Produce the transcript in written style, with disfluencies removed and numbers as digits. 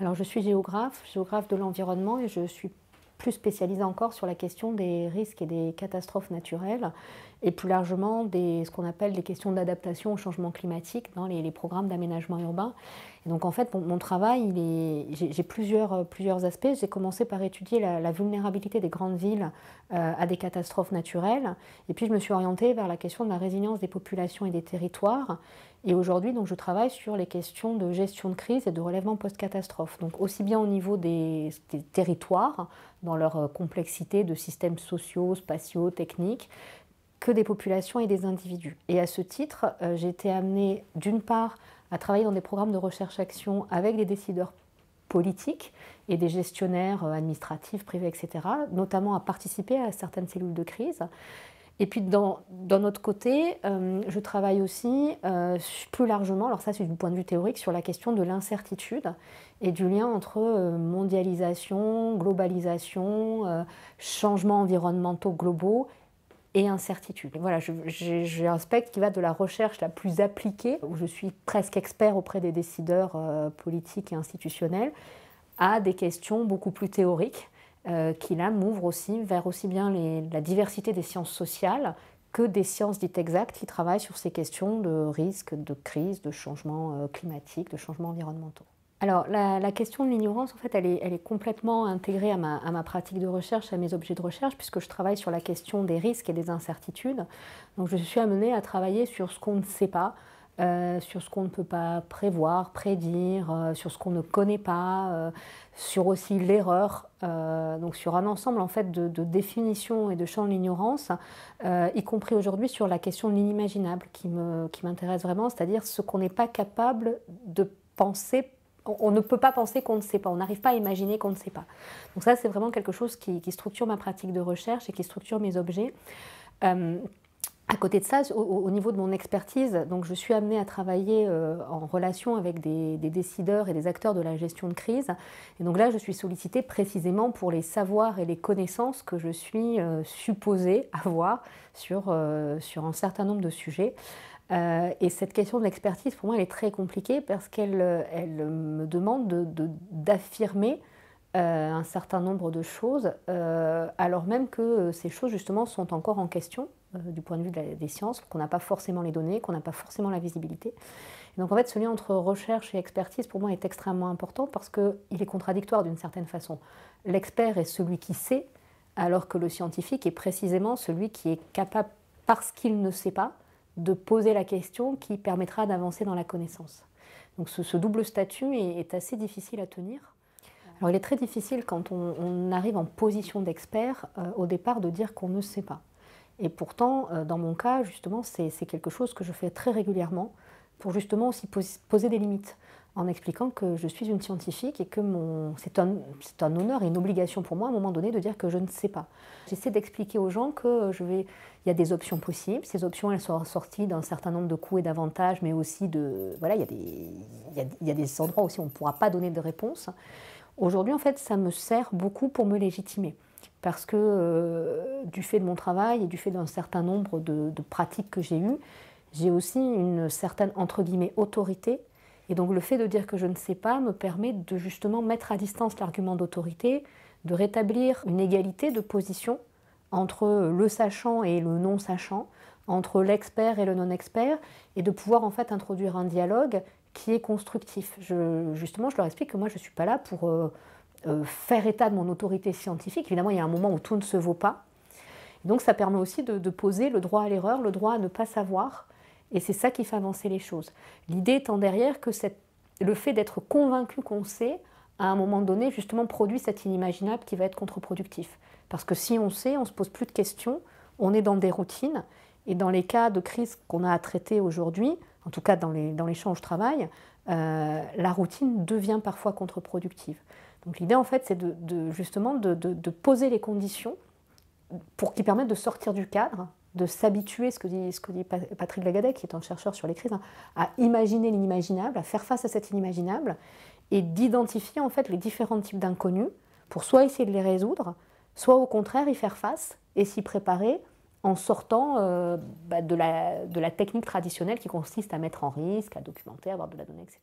Alors je suis géographe de l'environnement et je suis plus spécialisée encore sur la question des risques et des catastrophes naturelles et plus largement ce qu'on appelle les questions d'adaptation au changement climatique dans les programmes d'aménagement urbain. Et donc en fait mon travail, j'ai plusieurs aspects. J'ai commencé par étudier la vulnérabilité des grandes villes à des catastrophes naturelles et puis je me suis orientée vers la question de la résilience des populations et des territoires. Et aujourd'hui, donc, je travaille sur les questions de gestion de crise et de relèvement post-catastrophe. Donc, aussi bien au niveau des territoires, dans leur complexité de systèmes sociaux, spatiaux, techniques, que des populations et des individus. Et à ce titre, j'ai été amenée, d'une part, à travailler dans des programmes de recherche-action avec des décideurs politiques et des gestionnaires administratifs, privés, etc., notamment à participer à certaines cellules de crise. Et puis d'un autre côté, je travaille aussi plus largement, alors ça c'est du point de vue théorique, sur la question de l'incertitude et du lien entre mondialisation, globalisation, changements environnementaux globaux et incertitude. Et voilà, j'ai un spectre qui va de la recherche la plus appliquée, où je suis presque expert auprès des décideurs politiques et institutionnels, à des questions beaucoup plus théoriques qui là m'ouvrent aussi vers aussi bien la diversité des sciences sociales que des sciences dites exactes qui travaillent sur ces questions de risque, de crise, de changement climatique, de changements environnementaux. Alors la question de l'ignorance, en fait, elle est complètement intégrée à ma pratique de recherche, à mes objets de recherche, puisque je travaille sur la question des risques et des incertitudes. Donc je suis amenée à travailler sur ce qu'on ne sait pas, sur ce qu'on ne peut pas prévoir, prédire, sur ce qu'on ne connaît pas, sur aussi l'erreur, donc sur un ensemble en fait de définitions et de champs de l'ignorance, y compris aujourd'hui sur la question de l'inimaginable qui m'intéresse vraiment, c'est-à-dire ce qu'on n'est pas capable de penser. On ne peut pas penser qu'on ne sait pas, on n'arrive pas à imaginer qu'on ne sait pas. Donc ça, c'est vraiment quelque chose qui structure ma pratique de recherche et qui structure mes objets. À côté de ça, au niveau de mon expertise, donc je suis amenée à travailler en relation avec des décideurs et des acteurs de la gestion de crise. Et donc là, je suis sollicitée précisément pour les savoirs et les connaissances que je suis supposée avoir sur un certain nombre de sujets. Et cette question de l'expertise, pour moi, elle est très compliquée parce qu'elle me demande d'affirmer un certain nombre de choses, alors même que ces choses, justement, sont encore en question du point de vue des sciences, qu'on n'a pas forcément les données, qu'on n'a pas forcément la visibilité. Et donc, en fait, ce lien entre recherche et expertise, pour moi, est extrêmement important parce qu'il est contradictoire d'une certaine façon. L'expert est celui qui sait, alors que le scientifique est précisément celui qui est capable, parce qu'il ne sait pas, de poser la question qui permettra d'avancer dans la connaissance. Donc ce double statut est assez difficile à tenir. Alors il est très difficile quand on arrive en position d'expert au départ de dire qu'on ne sait pas. Et pourtant, dans mon cas, justement, c'est quelque chose que je fais très régulièrement pour justement aussi poser des limites en expliquant que je suis une scientifique et que c'est un honneur et une obligation pour moi à un moment donné de dire que je ne sais pas. J'essaie d'expliquer aux gens qu'il y a des options possibles. Ces options, elles sont assorties d'un certain nombre de coûts et d'avantages, mais aussi voilà, il y a des endroits aussi où on ne pourra pas donner de réponse. Aujourd'hui, en fait, ça me sert beaucoup pour me légitimer. Parce que du fait de mon travail et du fait d'un certain nombre de pratiques que j'ai eues, j'ai aussi une certaine, entre guillemets, autorité. Et donc le fait de dire que je ne sais pas me permet de justement mettre à distance l'argument d'autorité, de rétablir une égalité de position entre le sachant et le non-sachant, entre l'expert et le non-expert, et de pouvoir en fait introduire un dialogue qui est constructif. Justement, je leur explique que moi je ne suis pas là pour faire état de mon autorité scientifique. Évidemment, il y a un moment où tout ne se vaut pas. Et donc ça permet aussi de poser le droit à l'erreur, le droit à ne pas savoir. Et c'est ça qui fait avancer les choses. L'idée étant derrière que le fait d'être convaincu qu'on sait, à un moment donné, justement, produit cet inimaginable qui va être contre-productif. Parce que si on sait, on ne se pose plus de questions, on est dans des routines. Et dans les cas de crise qu'on a à traiter aujourd'hui, en tout cas dans les champs où je travaille, la routine devient parfois contre-productive. Donc l'idée, en fait, c'est justement de poser les conditions pour qui permettent de sortir du cadre, de s'habituer, ce que dit Patrick Lagadec, qui est un chercheur sur les crises, hein, à imaginer l'inimaginable, à faire face à cet inimaginable, et d'identifier en fait les différents types d'inconnus pour soit essayer de les résoudre, soit au contraire y faire face et s'y préparer en sortant de la technique traditionnelle qui consiste à mettre en risque, à documenter, avoir de la donnée, etc.